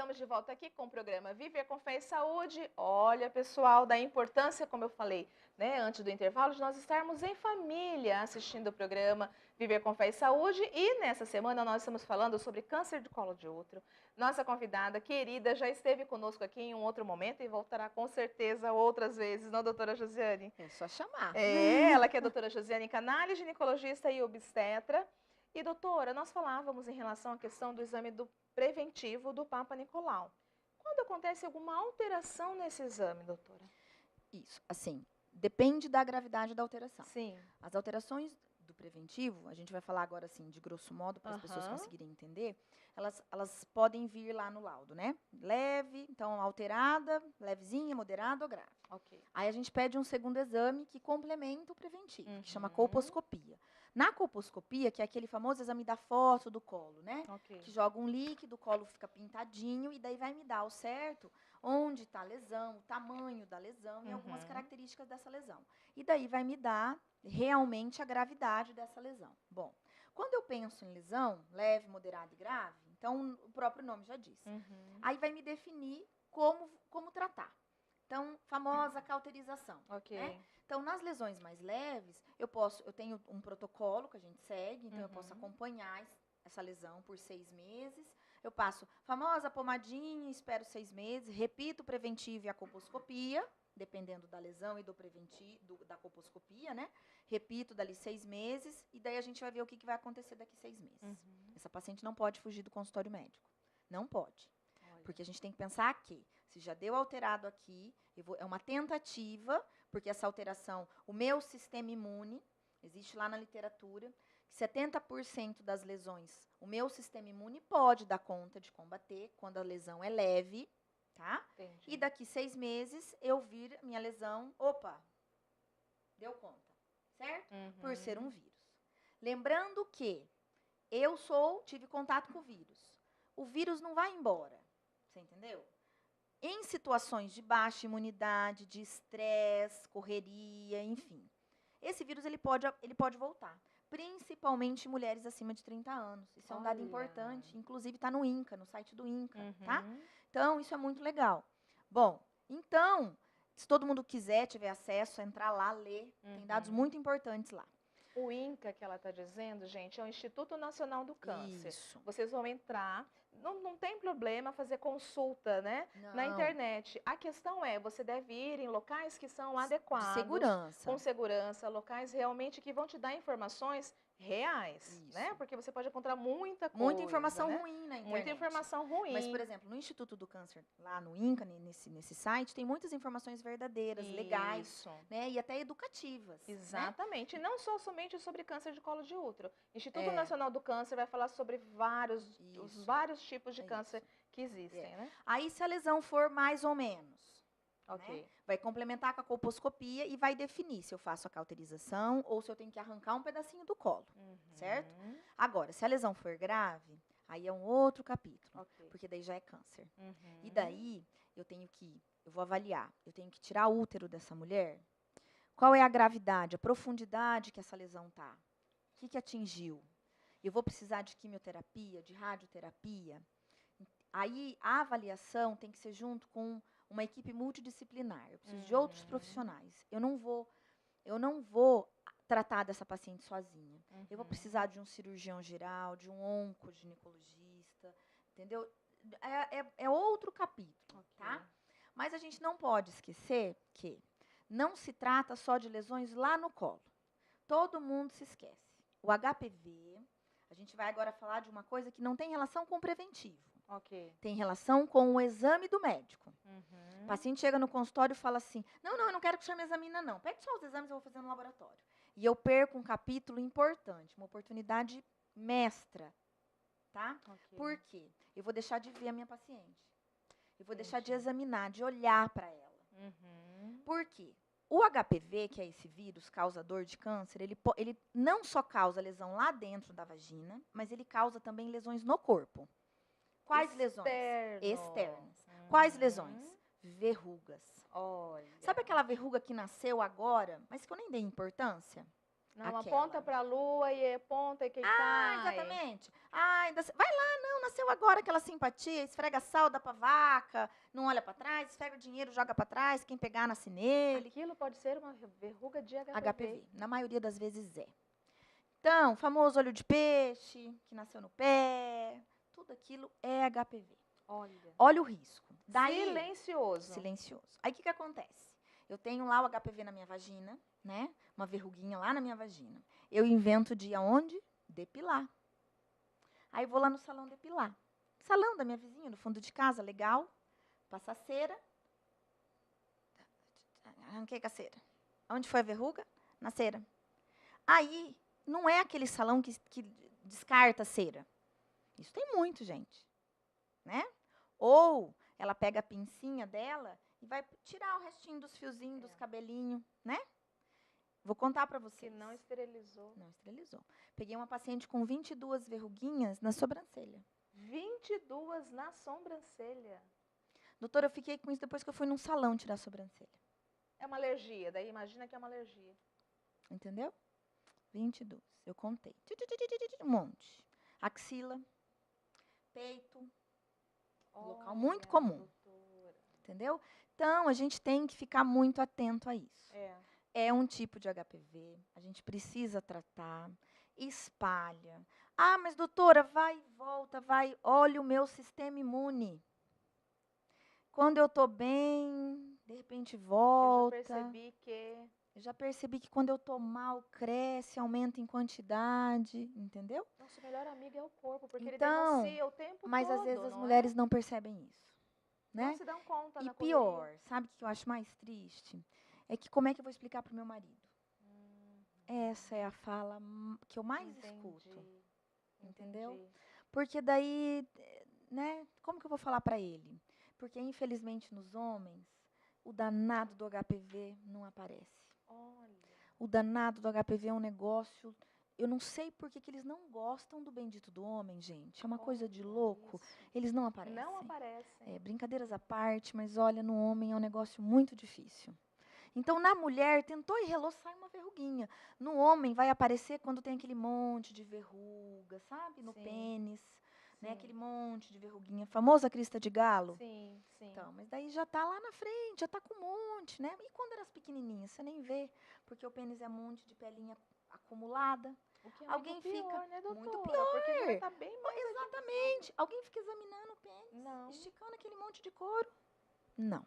estamos de volta aqui com o programa Viver com Fé e Saúde. Olha, pessoal, da importância, como eu falei, né, antes do intervalo, de nós estarmos em família assistindo o programa Viver com Fé e Saúde. E nessa semana nós estamos falando sobre câncer de colo de útero. Nossa convidada querida já esteve conosco aqui em um outro momento e voltará com certeza outras vezes, não, doutora Josiane? É só chamar. Ela que é a doutora Josiane Canali, ginecologista e obstetra. E, doutora, nós falávamos em relação à questão do exame preventivo do Papa Nicolau. Quando acontece alguma alteração nesse exame, doutora? Isso, assim, depende da gravidade da alteração. Sim. As alterações do preventivo, a gente vai falar agora assim, de grosso modo, para as pessoas conseguirem entender, elas podem vir lá no laudo, né? Leve, então alterada, levezinha, moderada ou grave. Ok. Aí a gente pede um segundo exame que complementa o preventivo, que chama colposcopia. Na colposcopia, que é aquele famoso exame da foto do colo, né? Ok. Que joga um líquido, o colo fica pintadinho e daí vai me dar ao certo onde está a lesão, o tamanho da lesão e algumas características dessa lesão. E daí vai me dar realmente a gravidade dessa lesão. Bom, quando eu penso em lesão leve, moderada e grave, então o próprio nome já diz. Aí vai me definir como tratar. Então, famosa cauterização. Ok. Né? Então, nas lesões mais leves, eu tenho um protocolo que a gente segue, então eu posso acompanhar essa lesão por 6 meses. Eu passo famosa pomadinha, espero 6 meses, repito o preventivo e a colposcopia, dependendo da lesão e do preventivo, da colposcopia, né? Repito dali 6 meses, e daí a gente vai ver o que vai acontecer daqui 6 meses. Essa paciente não pode fugir do consultório médico. Não pode. Olha. Porque a gente tem que pensar que, se já deu alterado aqui, é uma tentativa, porque essa alteração, o meu sistema imune, existe lá na literatura, que 70% das lesões, o meu sistema imune pode dar conta de combater quando a lesão é leve, tá? Entendi. E daqui 6 meses, eu vir minha lesão, opa, deu conta, certo? Por ser um vírus. Lembrando que tive contato com o vírus. O vírus não vai embora, você entendeu? Em situações de baixa imunidade, de estresse, correria, enfim. Esse vírus ele pode voltar. Principalmente em mulheres acima de 30 anos. Isso é um dado importante. Inclusive está no INCA, no site do INCA, tá? Então, isso é muito legal. Bom, então, se todo mundo quiser, tiver acesso, entrar lá, ler. Tem dados muito importantes lá. O INCA que ela está dizendo, gente, é o Instituto Nacional do Câncer. Isso. Vocês vão entrar, não tem problema fazer consulta, né, na internet. A questão é, você deve ir em locais que são adequados. De segurança. Com segurança, locais realmente que vão te dar informações reais, Isso. né? Porque você pode encontrar muita coisa, muita informação né? ruim na internet. Muita informação ruim. Mas, por exemplo, no Instituto do Câncer, lá no INCA, nesse site, tem muitas informações verdadeiras, legais, né? E até educativas. Exatamente. Né? E não somente sobre câncer de colo de útero. O Instituto Nacional do Câncer vai falar sobre os vários tipos de câncer que existem, né? Aí, se a lesão for mais ou menos, ok. Né? Vai complementar com a colposcopia e vai definir se eu faço a cauterização ou se eu tenho que arrancar um pedacinho do colo, certo? Agora, se a lesão for grave, aí é um outro capítulo, porque daí já é câncer. E daí, eu vou avaliar, eu tenho que tirar o útero dessa mulher. Qual é a gravidade, a profundidade que essa lesão tá? O que atingiu? Eu vou precisar de quimioterapia, de radioterapia? Aí, a avaliação tem que ser junto com uma equipe multidisciplinar. Eu preciso de outros profissionais. Eu não vou tratar dessa paciente sozinha. Eu vou precisar de um cirurgião geral, de um oncoginecologista, entendeu? É outro capítulo, tá? Mas a gente não pode esquecer que não se trata só de lesões lá no colo. Todo mundo se esquece. O HPV, a gente vai agora falar de uma coisa que não tem relação com o preventivo. Tem relação com o exame do médico. O paciente chega no consultório e fala assim, não, eu não quero que o senhor me examine, não. Pede só os exames, eu vou fazer no laboratório. E eu perco um capítulo importante, uma oportunidade mestra, tá? Por quê? Eu vou deixar de ver a minha paciente. Eu vou deixar de examinar, de olhar para ela. Por quê? O HPV, que é esse vírus causador de câncer, ele não só causa lesão lá dentro da vagina, mas ele causa também lesões no corpo. Quais lesões? Externas. Quais lesões? Verrugas. Olha. Sabe aquela verruga que nasceu agora, mas que eu nem dei importância? Não, aponta para a lua e aponta e quem cai. Exatamente. Vai lá, não, nasceu agora aquela simpatia, esfrega sal, dá pra vaca, não olha pra trás, esfrega o dinheiro, joga pra trás, quem pegar nasce nele. Aquilo pode ser uma verruga de HPV. HPV, na maioria das vezes é. Então, famoso olho de peixe, que nasceu no pé, tudo aquilo é HPV. Olha o risco. Daí, silencioso. Aí o que acontece? Eu tenho lá o HPV na minha vagina, né? Uma verruguinha lá na minha vagina. Eu invento de ir aonde? Depilar. Aí vou lá no salão depilar. Salão da minha vizinha, no fundo de casa, legal. Passa a cera. Arranquei com a cera. Onde foi a verruga? Na cera. Aí, não é aquele salão que descarta a cera. Isso tem muito, gente. Né? Ou ela pega a pincinha dela e vai tirar o restinho dos fiozinhos, dos cabelinhos, né? Vou contar para vocês. Que não esterilizou. Não esterilizou. Peguei uma paciente com 22 verruguinhas na sobrancelha. 22 na sobrancelha? Doutora, eu fiquei com isso depois que eu fui num salão tirar a sobrancelha. É uma alergia, daí imagina que é uma alergia. Entendeu? 22. Eu contei. Um monte. Axila, peito. Local muito comum. Doutora. Entendeu? Então, a gente tem que ficar muito atento a isso. É um tipo de HPV, a gente precisa tratar, espalha. Mas doutora, vai e volta, vai, olha o meu sistema imune. Quando eu estou bem, de repente volta. Eu já percebi que quando eu estou mal, cresce, aumenta em quantidade, entendeu? Nosso melhor amigo é o corpo, porque então, ele denuncia o tempo todo. Mas às vezes as mulheres não percebem isso. Né? Não se dão conta E pior, sabe o que eu acho mais triste? É que como é que eu vou explicar para o meu marido? Essa é a fala que eu mais escuto. Entendeu? Porque daí, né, como que eu vou falar para ele? Porque infelizmente nos homens, o danado do HPV não aparece. O danado do HPV é um negócio, eu não sei por que eles não gostam do bendito do homem, gente. É uma coisa de louco. Eles não aparecem. Não aparecem. Brincadeiras à parte, mas olha, no homem é um negócio muito difícil. Então, na mulher, tentou e relou, sai uma verruguinha. No homem, vai aparecer quando tem aquele monte de verruga, sabe? No pênis, né? Aquele monte de verruguinha. Famosa crista de galo. Sim. Então, mas daí já tá lá na frente, já tá com um monte, né? E quando elas pequenininhas, você nem vê, porque o pênis é um monte de pelinha acumulada. O que é Alguém muito pior, fica né, doutora? muito pior. Porque já tá bem mais exatamente. Alguém fica examinando o pênis, esticando aquele monte de couro. Não.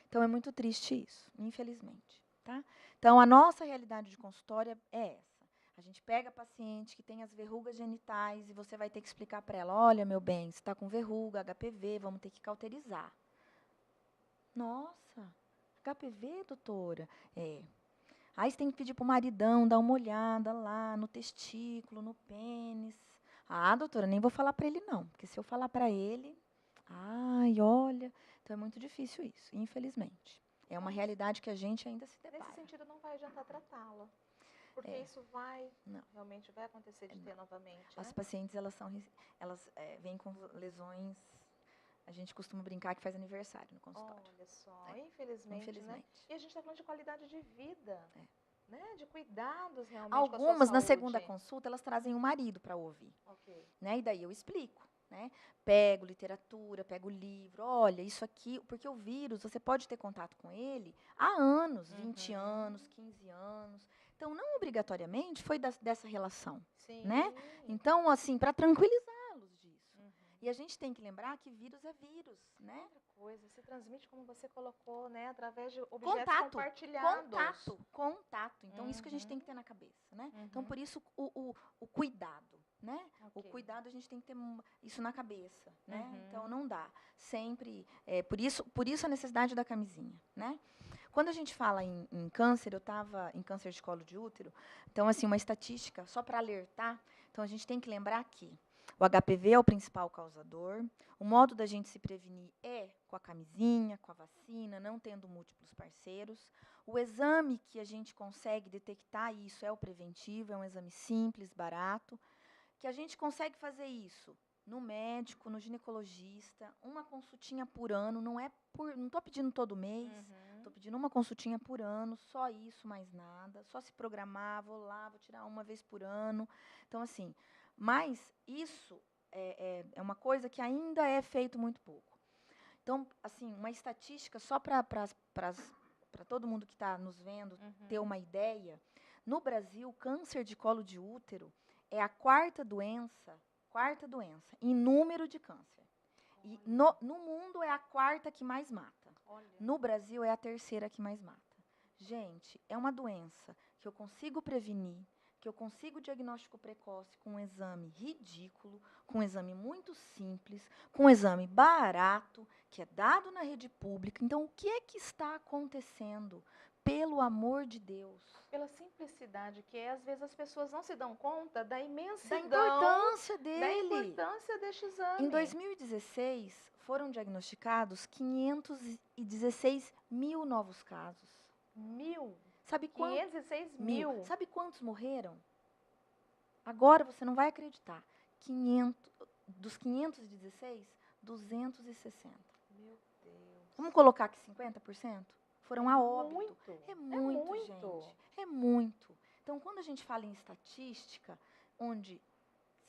Então, é muito triste isso, infelizmente. Tá? Então, a nossa realidade de consultório é essa. A gente pega a paciente que tem as verrugas genitais e você vai ter que explicar para ela, olha, meu bem, você está com verruga, HPV, vamos ter que cauterizar. Nossa, HPV, doutora? Aí você tem que pedir para o maridão dar uma olhada lá no testículo, no pênis. Doutora, nem vou falar para ele não, porque se eu falar para ele, olha, então é muito difícil isso, infelizmente. É uma realidade que a gente ainda se depara. Nesse sentido, não vai adiantar tratá-la. Porque isso realmente vai acontecer de ter novamente. As pacientes, elas vêm com lesões, a gente costuma brincar que faz aniversário no consultório. Olha só, infelizmente. Né? E a gente está falando de qualidade de vida. Né? De cuidados realmente. Algumas, na segunda consulta, elas trazem o marido para ouvir. Né? E daí eu explico. Né? Pego literatura, pego livro, olha, isso aqui, porque o vírus, você pode ter contato com ele há anos, 20 anos, 15 anos. Então, não obrigatoriamente foi dessa relação. Né? Então, assim, para tranquilizá-los disso. E a gente tem que lembrar que vírus é vírus. Né? Outra coisa, se transmite, como você colocou, né? Através de objetos compartilhados. Contato. Então, isso que a gente tem que ter na cabeça. Né? Então, por isso, o cuidado. Né? O cuidado, a gente tem que ter isso na cabeça, né? Então, não dá. Sempre, por isso a necessidade da camisinha, né? Quando a gente fala em câncer, eu estava em câncer de colo de útero, então, assim, uma estatística, só para alertar, então, a gente tem que lembrar que o HPV é o principal causador, o modo da gente se prevenir é com a camisinha, com a vacina, não tendo múltiplos parceiros. O exame que a gente consegue detectar isso é o preventivo, é um exame simples, barato, que a gente consegue fazer isso no médico, no ginecologista, uma consultinha por ano, não estou pedindo todo mês, tô pedindo uma consultinha por ano, só isso, mais nada. Só se programar, vou lá, vou tirar uma vez por ano. Então, assim, mas isso é uma coisa que ainda é feito muito pouco. Então, assim, uma estatística só para todo mundo que está nos vendo ter uma ideia. No Brasil, câncer de colo de útero é a quarta doença em número de câncer. E no mundo é a quarta que mais mata. No Brasil é a terceira que mais mata. Gente, é uma doença que eu consigo prevenir, que eu consigo diagnóstico precoce com um exame ridículo, com um exame muito simples, com um exame barato, que é dado na rede pública. Então, o que é que está acontecendo? Pelo amor de Deus. Pela simplicidade que é, às vezes as pessoas não se dão conta da imensidão, da importância dele. Da importância deste exame. Em 2016, foram diagnosticados 516 mil novos casos. Sabe quantos? 516 mil. Sabe quantos morreram? Agora você não vai acreditar. Dos 516, 260. Meu Deus. Vamos colocar que 50%? Foram a óbito. Muito. É muito, gente. É muito. Então, quando a gente fala em estatística, onde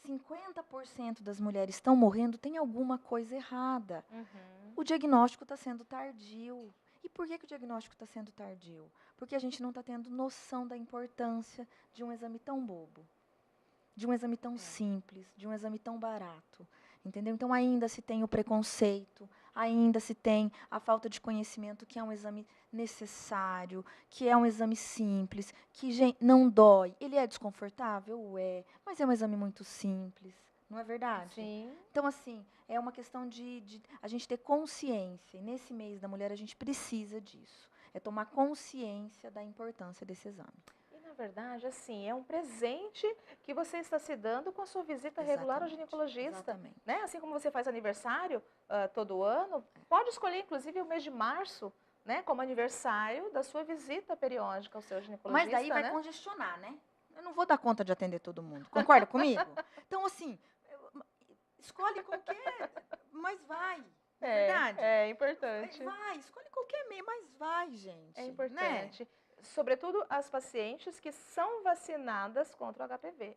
50% das mulheres estão morrendo, tem alguma coisa errada. O diagnóstico está sendo tardio. E por que o diagnóstico está sendo tardio? Porque a gente não está tendo noção da importância de um exame tão bobo, de um exame tão simples, de um exame tão barato. Entendeu? Então, ainda se tem o preconceito, ainda se tem a falta de conhecimento, que é um exame necessário, que é um exame simples, que não dói. Ele é desconfortável? É, mas é um exame muito simples, não é verdade? Sim. Então, assim, é uma questão de a gente ter consciência, e nesse mês da mulher a gente precisa disso, é tomar consciência da importância desse exame. Na verdade, assim, é um presente que você está se dando com a sua visita regular ao ginecologista. Exatamente. Né? Assim como você faz aniversário todo ano, pode escolher, inclusive, o mês de março, né, como aniversário da sua visita periódica ao seu ginecologista. Mas daí vai congestionar, né? Eu não vou dar conta de atender todo mundo. Concorda comigo? Então, assim, escolhe qualquer, mas vai. Não é verdade? É importante. Vai, escolhe qualquer meio, mas vai, gente. É importante. Né? Sobretudo as pacientes que são vacinadas contra o HPV.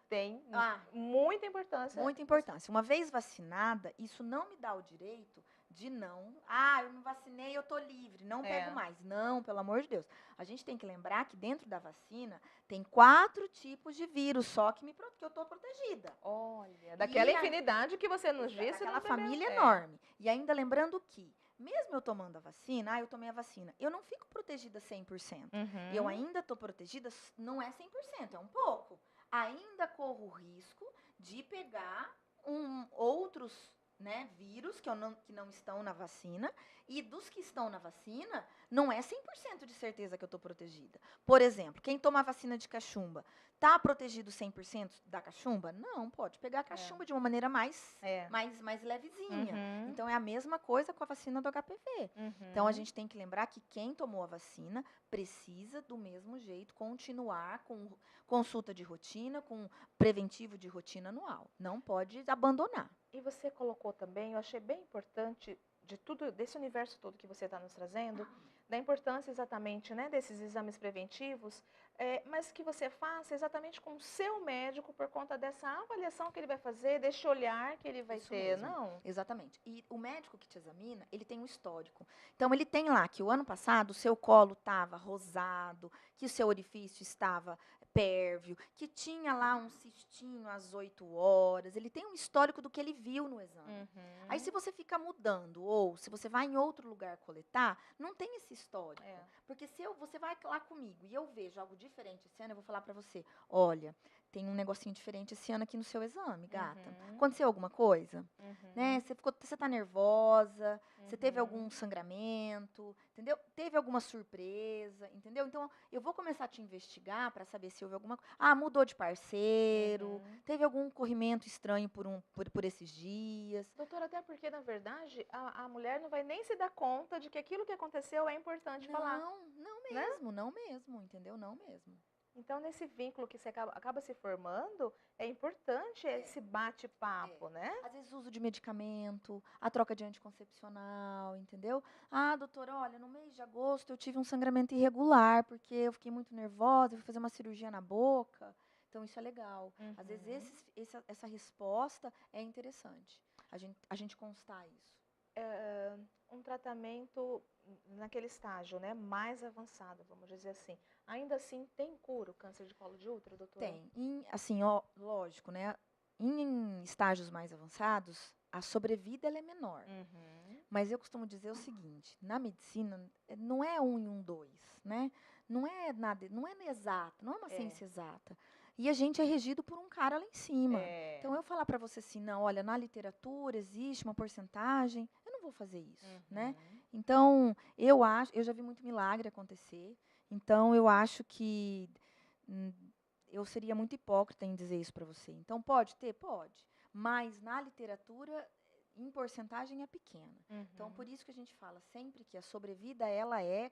Tem muita importância. Muita importância. Uma vez vacinada, isso não me dá o direito de não... eu não vacinei, eu tô livre, não pego mais. Não, pelo amor de Deus. A gente tem que lembrar que dentro da vacina tem 4 tipos de vírus, só que eu tô protegida. Olha, daquela infinidade que você nos disse. Aquela família enorme. E ainda lembrando que, mesmo eu tomando a vacina, eu tomei a vacina, eu não fico protegida 100%. Eu ainda tô protegida, não é 100%, é um pouco. Ainda corro o risco de pegar outros vírus que não estão na vacina, e dos que estão na vacina, não é 100% de certeza que eu estou protegida. Por exemplo, quem toma a vacina de cachumba, está protegido 100% da cachumba? Não, pode pegar a cachumba de uma maneira mais levezinha. Então, é a mesma coisa com a vacina do HPV. Então, a gente tem que lembrar que quem tomou a vacina precisa, do mesmo jeito, continuar com consulta de rotina, com preventivo de rotina anual. Não pode abandonar. E você colocou também, eu achei bem importante, desse universo todo que você está nos trazendo, da importância exatamente desses exames preventivos, mas que você faça exatamente com o seu médico por conta dessa avaliação que ele vai fazer, desse olhar que ele vai ter, mesmo. não? Exatamente. E o médico que te examina, ele tem um histórico. Então, ele tem lá que o ano passado o seu colo estava rosado, que o seu orifício estava pérvio, que tinha lá um cistinho às 8 horas. Ele tem um histórico do que ele viu no exame. Aí, se você fica mudando, ou se você vai em outro lugar coletar, não tem esse histórico. Porque se você vai lá comigo e eu vejo algo diferente esse ano, eu vou falar pra você, olha, tem um negocinho diferente esse ano aqui no seu exame, gata. Aconteceu alguma coisa? Né? Você tá nervosa? Você teve algum sangramento? Entendeu? Teve alguma surpresa? Entendeu? Então, eu vou começar a te investigar para saber se houve alguma coisa. Mudou de parceiro? Teve algum corrimento estranho por esses dias? Doutora, até porque, na verdade, a mulher não vai nem se dar conta de que aquilo que aconteceu é importante falar. Não mesmo, entendeu? Não mesmo. Então, nesse vínculo que você acaba se formando, é importante esse bate-papo, né? Às vezes uso de medicamento, a troca de anticoncepcional, entendeu? Ah, doutora, olha, no mês de agosto eu tive um sangramento irregular, porque eu fiquei muito nervosa, eu fui fazer uma cirurgia na boca. Então, isso é legal. Às vezes, essa resposta é interessante, a gente constar isso. Um tratamento naquele estágio, né, mais avançado, vamos dizer assim. Ainda assim, tem cura o câncer de colo de útero, doutora? Tem. Assim, ó, lógico, né? Em estágios mais avançados, a sobrevida ela é menor. Mas eu costumo dizer o seguinte, na medicina não é 1 e 1, 2, né? Não é nada, não é exato, não é uma ciência exata. E a gente é regido por um cara lá em cima. Então eu falar para você assim, não, olha, na literatura existe uma porcentagem, eu não vou fazer isso, né? Então, eu já vi muito milagre acontecer. Então eu acho que eu seria muito hipócrita em dizer isso para você. Então pode ter? Pode. Mas na literatura em porcentagem é pequena. Então, por isso que a gente fala sempre que a sobrevida ela é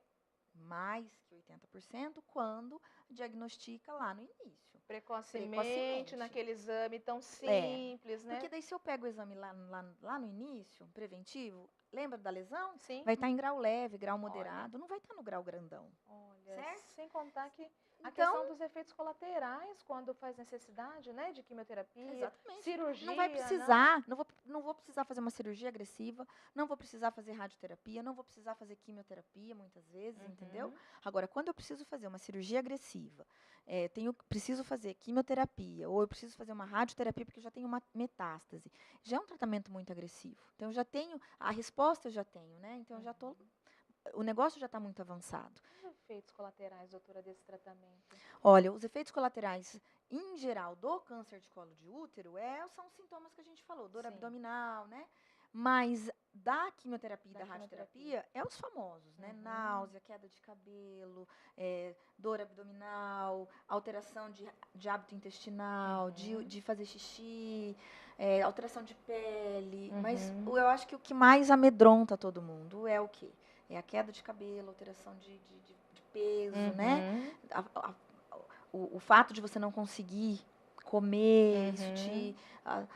mais que 80% quando diagnostica lá no início. Precocemente, naquele exame tão simples, né? Porque daí se eu pego o exame lá no início, preventivo, lembra da lesão? Sim. Vai estar em grau leve, grau moderado, não vai estar no grau grandão. Olha, certo? sem contar que a Então, questão dos efeitos colaterais, quando faz necessidade, né, de quimioterapia, exatamente. cirurgia. Não vai precisar, não vou precisar fazer uma cirurgia agressiva, não vou precisar fazer radioterapia, não vou precisar fazer quimioterapia muitas vezes, entendeu? Agora, quando eu preciso fazer uma cirurgia agressiva, preciso fazer quimioterapia, ou eu preciso fazer uma radioterapia porque eu já tenho uma metástase, já é um tratamento muito agressivo. Então, eu já tenho, a resposta eu já tenho, né? Então, eu já tô, o negócio já está muito avançado. Os efeitos colaterais, doutora, desse tratamento? Olha, os efeitos colaterais, em geral, do câncer de colo de útero são os sintomas que a gente falou, dor abdominal, né? Mas da quimioterapia e da radioterapia, os famosos, né? Náusea, queda de cabelo, dor abdominal, alteração de hábito intestinal, de fazer xixi, alteração de pele. Mas eu acho que o que mais amedronta todo mundo é o quê? É a queda de cabelo, alteração de peso, né? O fato de você não conseguir comer,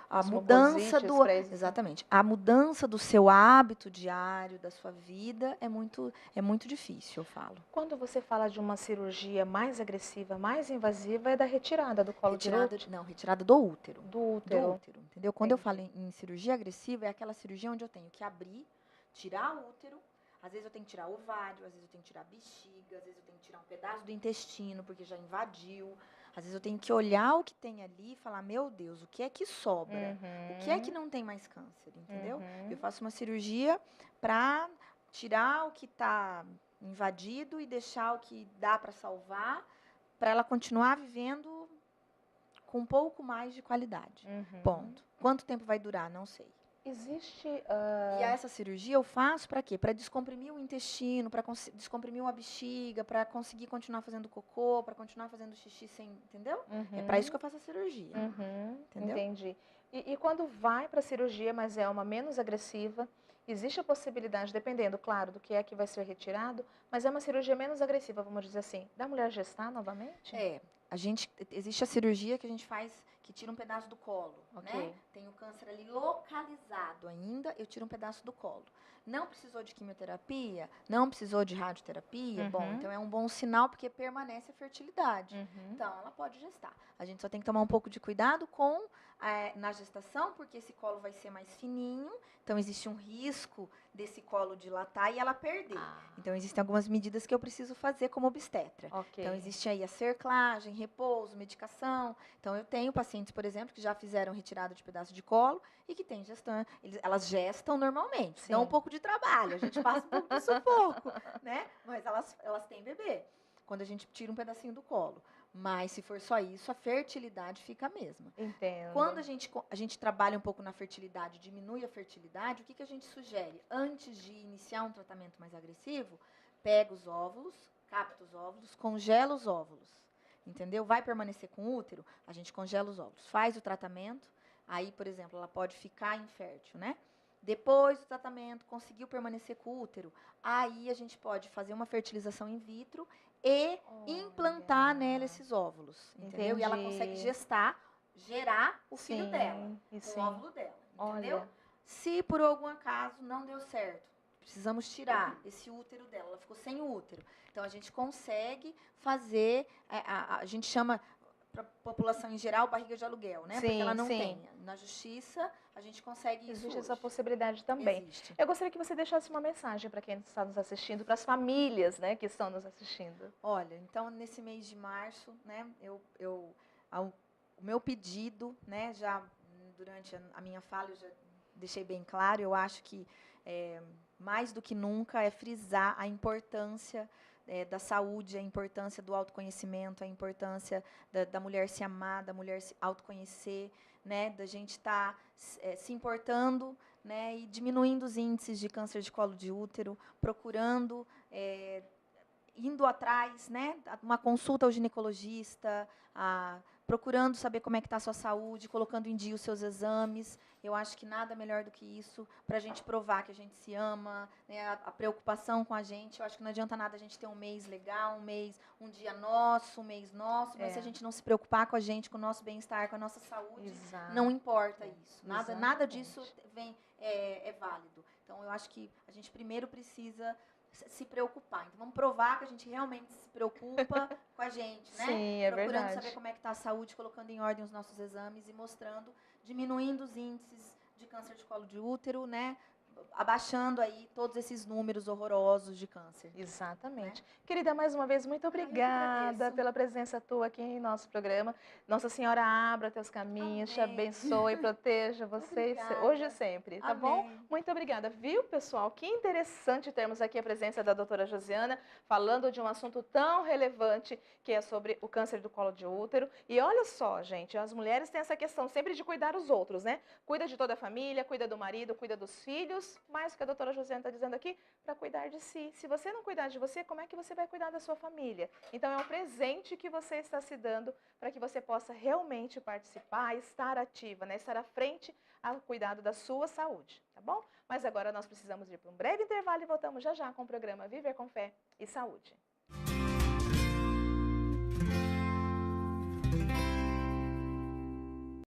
a mudança do exatamente, a mudança do seu hábito diário, da sua vida é muito difícil, eu falo. Quando você fala de uma cirurgia mais agressiva, mais invasiva, é da retirada do colo de útero? Não, retirada do útero. Do útero, entendeu? Quando eu falo em cirurgia agressiva, é aquela cirurgia onde eu tenho que abrir, tirar o útero. Às vezes eu tenho que tirar ovário, às vezes eu tenho que tirar bexiga, às vezes eu tenho que tirar um pedaço do intestino, porque já invadiu. Às vezes eu tenho que olhar o que tem ali e falar, meu Deus, o que é que sobra? O que é que não tem mais câncer, entendeu? Eu faço uma cirurgia para tirar o que está invadido e deixar o que dá para salvar, para ela continuar vivendo com um pouco mais de qualidade. Ponto. Quanto tempo vai durar? Não sei. Existe... E essa cirurgia eu faço para quê? Para descomprimir o intestino, para descomprimir uma bexiga, para conseguir continuar fazendo cocô, para continuar fazendo xixi sem... Entendeu? É para isso que eu faço a cirurgia. Entendeu? Entendi. E quando vai para a cirurgia, mas é uma menos agressiva, existe a possibilidade, dependendo, claro, do que é que vai ser retirado, mas é uma cirurgia menos agressiva, vamos dizer assim, da mulher gestar novamente? Existe a cirurgia que a gente faz, que tira um pedaço do colo, né? Tem o câncer ali localizado ainda, eu tiro um pedaço do colo. Não precisou de quimioterapia, não precisou de radioterapia, bom, então é um bom sinal porque permanece a fertilidade. Então, ela pode gestar. A gente só tem que tomar um pouco de cuidado na gestação, porque esse colo vai ser mais fininho, então existe um risco desse colo dilatar e ela perder. Então, existem algumas medidas que eu preciso fazer como obstetra. Então, existe aí a cerclagem, repouso, medicação. Então, eu tenho pacientes, por exemplo, que já fizeram retirada de pedaço de colo e que têm gestante. Elas gestam normalmente, dão um pouco de trabalho, a gente passa um pouco de sufoco, né? Mas elas têm bebê, quando a gente tira um pedacinho do colo. Mas, se for só isso, a fertilidade fica a mesma. Entendo. Quando a gente trabalha um pouco na fertilidade, diminui a fertilidade, o que a gente sugere? Antes de iniciar um tratamento mais agressivo, pega os óvulos, capta os óvulos, congela os óvulos. Entendeu? Vai permanecer com o útero? A gente congela os óvulos. Faz o tratamento, aí, por exemplo, ela pode ficar infértil, né? Depois do tratamento, conseguiu permanecer com o útero, aí a gente pode fazer uma fertilização in vitro e implantar nela esses óvulos, entendeu? E ela consegue gerar o filho dela, o óvulo dela, entendeu? Olha. Se por algum acaso não deu certo, precisamos tirar esse útero dela, ela ficou sem o útero. Então a gente consegue fazer, a gente chama para a população em geral barriga de aluguel, né? Porque ela não tem. Na justiça a gente consegue isso. Existe essa possibilidade também. Existe. Eu gostaria que você deixasse uma mensagem para quem está nos assistindo, para as famílias, né, que estão nos assistindo. Olha, então nesse mês de março, né, o meu pedido, né, já durante a minha fala eu já deixei bem claro, eu acho que mais do que nunca é frisar a importância da saúde, a importância do autoconhecimento, a importância da mulher se amar, da mulher se autoconhecer, né, da gente estar se importando, né, e diminuindo os índices de câncer de colo de útero, procurando, indo atrás, né, uma consulta ao ginecologista, procurando saber como é que está a sua saúde, colocando em dia os seus exames. Eu acho que nada melhor do que isso para a gente provar que a gente se ama, né, a preocupação com a gente. Eu acho que não adianta nada a gente ter um mês legal, um dia nosso, um mês nosso, mas se a gente não se preocupar com a gente, com o nosso bem-estar, com a nossa saúde, não importa isso. Nada disso é válido. Então, eu acho que a gente primeiro precisa se preocupar. Então, vamos provar que a gente realmente se preocupa com a gente, né? Sim, é procurando verdade. saber como é que está a saúde, colocando em ordem os nossos exames e mostrando, diminuindo os índices de câncer de colo de útero, né? Abaixando aí todos esses números horrorosos de câncer. Exatamente. Né? Querida, mais uma vez, muito obrigada pela presença tua aqui em nosso programa. Nossa Senhora abra teus caminhos, te abençoe, proteja você hoje e sempre, tá bom? Muito obrigada. Viu, pessoal? Que interessante termos aqui a presença da doutora Josiana falando de um assunto tão relevante que é sobre o câncer do colo de útero. E olha só, gente, as mulheres têm essa questão sempre de cuidar dos outros, né? Cuida de toda a família, cuida do marido, cuida dos filhos, mais o que a doutora Josiana está dizendo aqui, para cuidar de si. Se você não cuidar de você, como é que você vai cuidar da sua família? Então, é um presente que você está se dando para que você possa realmente participar, estar ativa, né? Estar à frente ao cuidado da sua saúde, tá bom? Mas agora nós precisamos ir para um breve intervalo e voltamos já já com o programa Viver com Fé e Saúde.